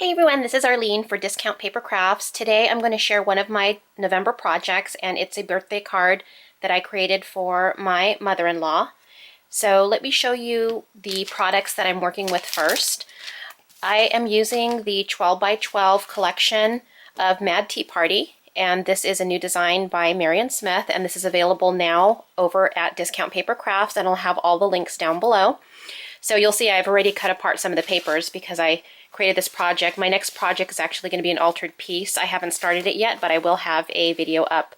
Hey everyone, this is Arlene for Discount Paper Crafts. Today I'm going to share one of my November projects, and it's a birthday card that I created for my mother-in-law. So let me show you the products that I'm working with first. I am using the 12 by 12 collection of Mad Tea Party, and this is a new design by Marion Smith, and this is available now over at Discount Paper Crafts, and I'll have all the links down below. So you'll see I've already cut apart some of the papers because I created this project. My next project is actually going to be an altered piece. I haven't started it yet, but I will have a video up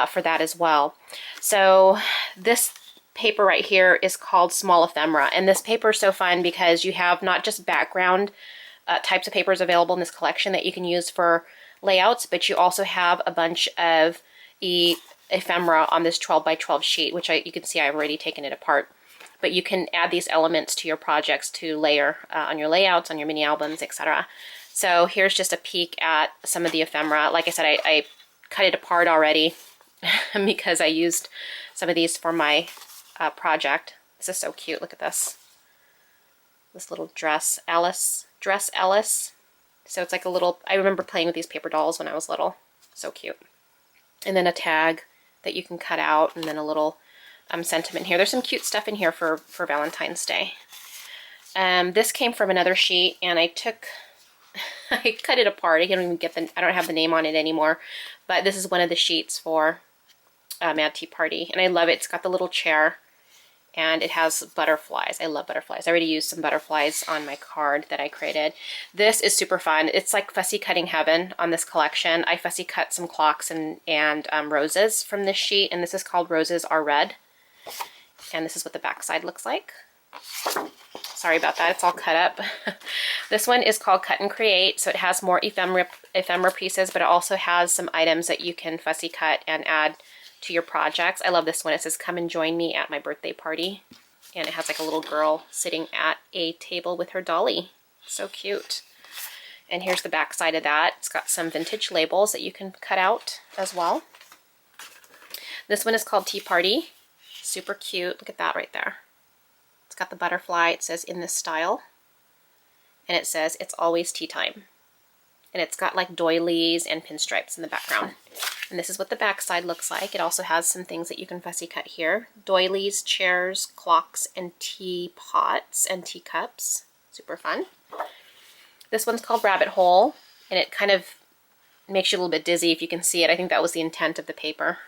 for that as well. So this paper right here is called Small Ephemera, and this paper is so fun because you have not just background types of papers available in this collection that you can use for layouts, but you also have a bunch of ephemera on this 12 by 12 sheet, which you can see I've already taken it apart. But you can add these elements to your projects to layer on your layouts, on your mini albums, etc. So here's just a peek at some of the ephemera. Like I said, I cut it apart already because I used some of these for my project. This is so cute. Look at this. This little dress Alice. So it's like a little, I remember playing with these paper dolls when I was little. So cute. And then a tag that you can cut out, and then a little sentiment here. There's some cute stuff in here for Valentine's Day. This came from another sheet, and I cut it apart. I don't even I don't have the name on it anymore, but this is one of the sheets for Mad Tea Party, and I love it. It's got the little chair, and it has butterflies. I love butterflies. I already used some butterflies on my card that I created. This is super fun. It's like fussy cutting heaven on this collection. I fussy cut some clocks and roses from this sheet, and this is called Roses Are Red. And this is what the back side looks like. Sorry about that, it's all cut up. This one is called Cut and Create, so it has more ephemera pieces, but it also has some items that you can fussy cut and add to your projects. I love this one. It says, "Come and join me at my birthday party." And it has like a little girl sitting at a table with her dolly. So cute. And here's the back side of that. It's got some vintage labels that you can cut out as well. This one is called Tea Party. Super cute. Look at that right there. It's got the butterfly. It says "in this style." And it says "it's always tea time." And it's got like doilies and pinstripes in the background. And this is what the back side looks like. It also has some things that you can fussy cut here. Doilies, chairs, clocks, and teapots and teacups. Super fun. This one's called Rabbit Hole, and it kind of makes you a little bit dizzy if you can see it. I think that was the intent of the paper.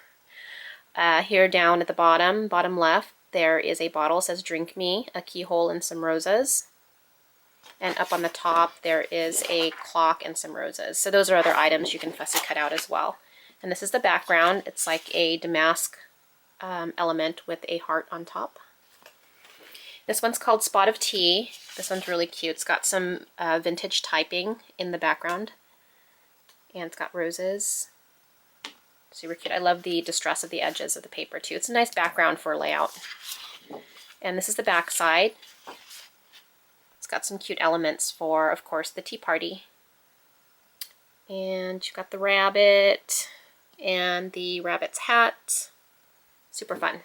Here down at the bottom left, there is a bottle. It says "Drink Me," a keyhole, and some roses. And up on the top, there is a clock and some roses. So those are other items you can fussy cut out as well. And this is the background. It's like a damask element with a heart on top. This one's called Spot of Tea. This one's really cute. It's got some vintage typing in the background. And it's got roses. Super cute. I love the distress of the edges of the paper too. It's a nice background for a layout. And this is the back side. It's got some cute elements for, of course, the tea party. And you've got the rabbit and the rabbit's hat. Super fun.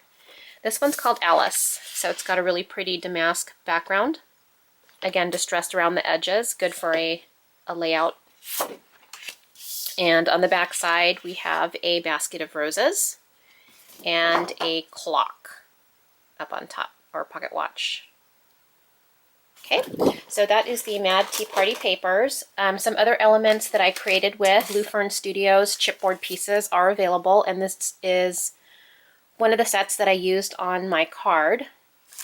This one's called Alice. So it's got a really pretty damask background. Again, distressed around the edges. Good for a layout. And on the back side, we have a basket of roses and a clock up on top, or pocket watch. Okay, so that is the Mad Tea Party papers. Some other elements that I created with Blue Fern Studios chipboard pieces are available, and this is one of the sets that I used on my card.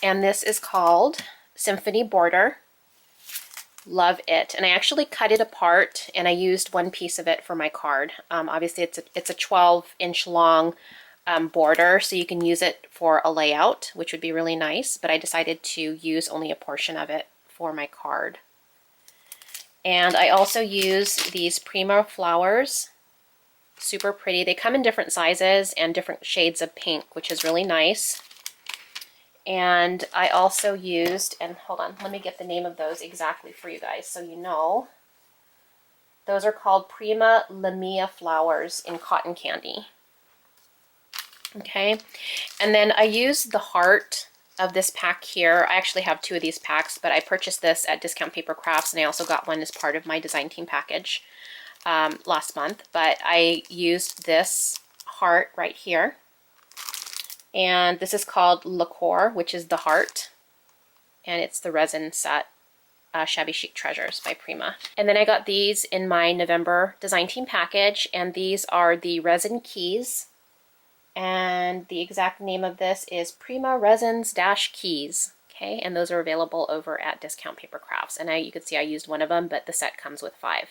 And this is called Symphony Border. Love it. And I actually cut it apart, and I used one piece of it for my card. Obviously it's a 12-inch long border, so you can use it for a layout, which would be really nice, but I decided to use only a portion of it for my card. And I also use these Primo Flowers. Super pretty. They come in different sizes and different shades of pink, which is really nice. And I also used, and hold on, let me get the name of those exactly for you guys so you know. Those are called Prima Flowers in cotton candy. Okay, and then I used the heart of this pack here. I actually have 2 of these packs, but I purchased this at Discount Paper Crafts, and I also got one as part of my design team package last month. But I used this heart right here, and this is called Liqueur, which is the heart, and it's the resin set. Shabby Chic Treasures by Prima. And then I got these in my November design team package, and these are the resin keys, and the exact name of this is Prima Resins Dash Keys. Okay, and those are available over at Discount Paper Crafts, and you can see I used one of them, but the set comes with 5.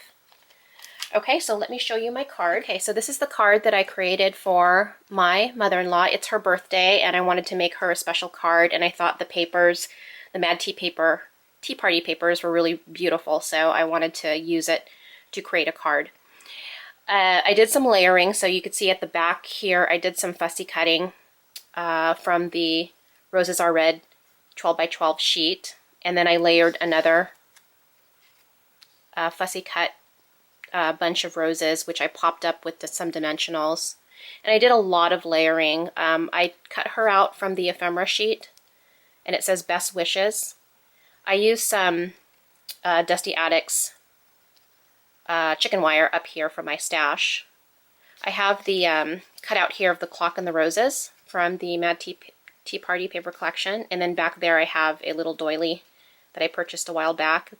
Okay, so let me show you my card. Okay, so this is the card that I created for my mother-in-law. It's her birthday, and I wanted to make her a special card, and I thought the papers, the Mad Tea Party papers, were really beautiful, so I wanted to use it to create a card. I did some layering, so you could see at the back here I did some fussy cutting from the Roses Are Red 12 by 12 sheet, and then I layered another fussy cut bunch of roses, which I popped up with some dimensionals. And I did a lot of layering. I cut her out from the ephemera sheet, and it says Best Wishes. I used some Dusty Attics chicken wire up here from my stash. I have the cutout here of the clock and the roses from the Mad Tea Party paper collection, and then back there I have a little doily that I purchased a while back.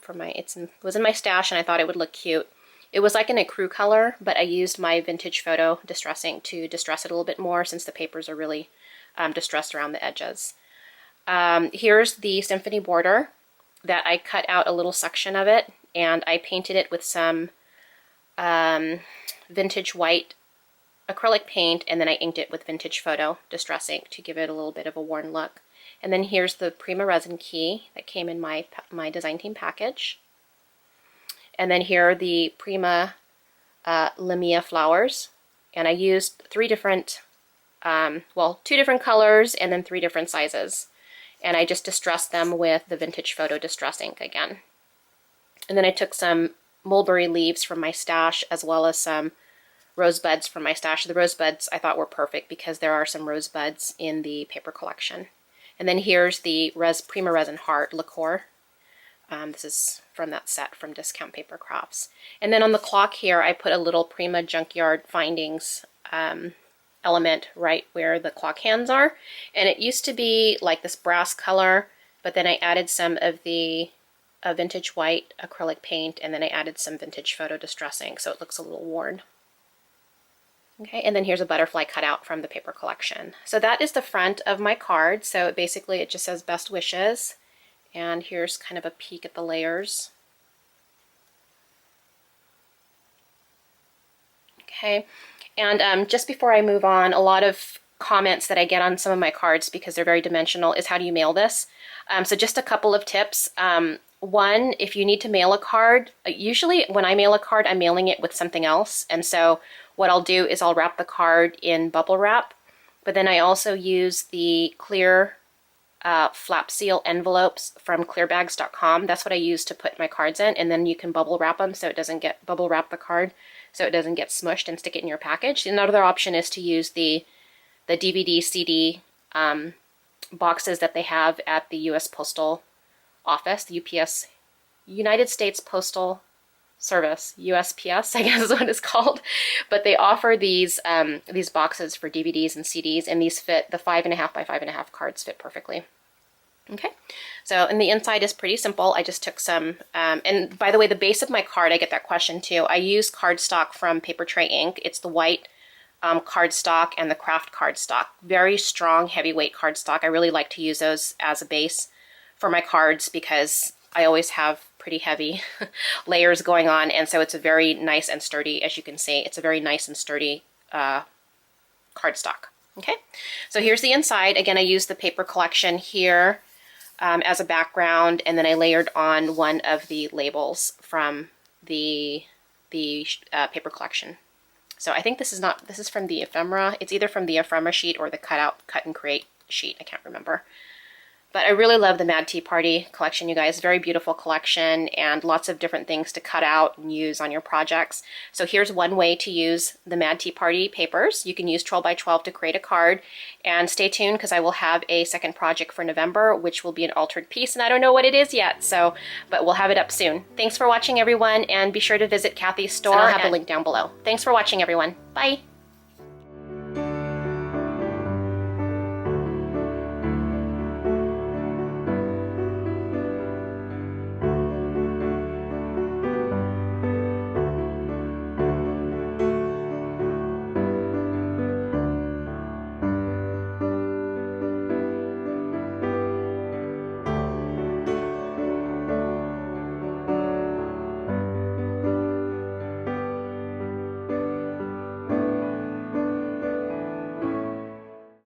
Was in my stash, and I thought it would look cute. It was like an ecru color, but I used my vintage photo distressing to distress it a little bit more, since the papers are really distressed around the edges. Here's the Symphony Border that I cut out a little section of it, and I painted it with some vintage white acrylic paint, and then I inked it with vintage photo distressing to give it a little bit of a worn look. And then here's the Prima resin key that came in my design team package. And then here are the Prima Lamia flowers, and I used 3 different, 2 different colors and then 3 different sizes. And I just distressed them with the vintage photo distress ink again. And then I took some mulberry leaves from my stash, as well as some rosebuds from my stash. The rosebuds I thought were perfect because there are some rosebuds in the paper collection. And then here's the Prima Resin Heart Liqueur. This is from that set from Discount Paper Crafts. And then on the clock here, I put a little Prima Junkyard Findings element right where the clock hands are, and it used to be like this brass color, but then I added some of the vintage white acrylic paint, and then I added some vintage photo distressing, so it looks a little worn. Okay, and then here's a butterfly cutout from the paper collection. So that is the front of my card. So basically it just says Best Wishes, and here's kind of a peek at the layers. Okay. And just before I move on, a lot of comments that I get on some of my cards, because they're very dimensional, is how do you mail this? So just a couple of tips. One, if you need to mail a card, usually when I mail a card, I'm mailing it with something else. And so what I'll do is I'll wrap the card in bubble wrap, but then I also use the clear flap seal envelopes from clearbags.com. That's what I use to put my cards in, and then you can bubble wrap them so it doesn't get bubble wrap the card so it doesn't get smushed, and stick it in your package. Another option is to use the DVD CD boxes that they have at the U.S. Postal Office, the UPS, United States Postal Service, USPS, I guess is what it's called. But they offer these boxes for DVDs and CDs, and these fit, the 5.5 by 5.5 cards fit perfectly. Okay, so, and the inside is pretty simple. I just took some, and by the way, the base of my card, I get that question too. I use cardstock from Paper Tray Ink. It's the white cardstock and the craft cardstock. Very strong, heavyweight cardstock. I really like to use those as a base for my cards because I always have pretty heavy layers going on, and so it's a very nice and sturdy, as you can see, it's a very nice and sturdy cardstock. Okay, so here's the inside. Again, I used the paper collection here as a background, and then I layered on one of the labels from the paper collection. So I think this is from the Ephemera. It's either from the Ephemera sheet or the cut and create sheet. I can't remember. But I really love the Mad Tea Party collection, you guys. Very beautiful collection and lots of different things to cut out and use on your projects. So here's one way to use the Mad Tea Party papers. You can use 12 by 12 to create a card. And stay tuned because I will have a second project for November, which will be an altered piece, and I don't know what it is yet, but we'll have it up soon. Thanks for watching, everyone, and be sure to visit Kathy's store. I'll have the link down below. Thanks for watching, everyone. Bye.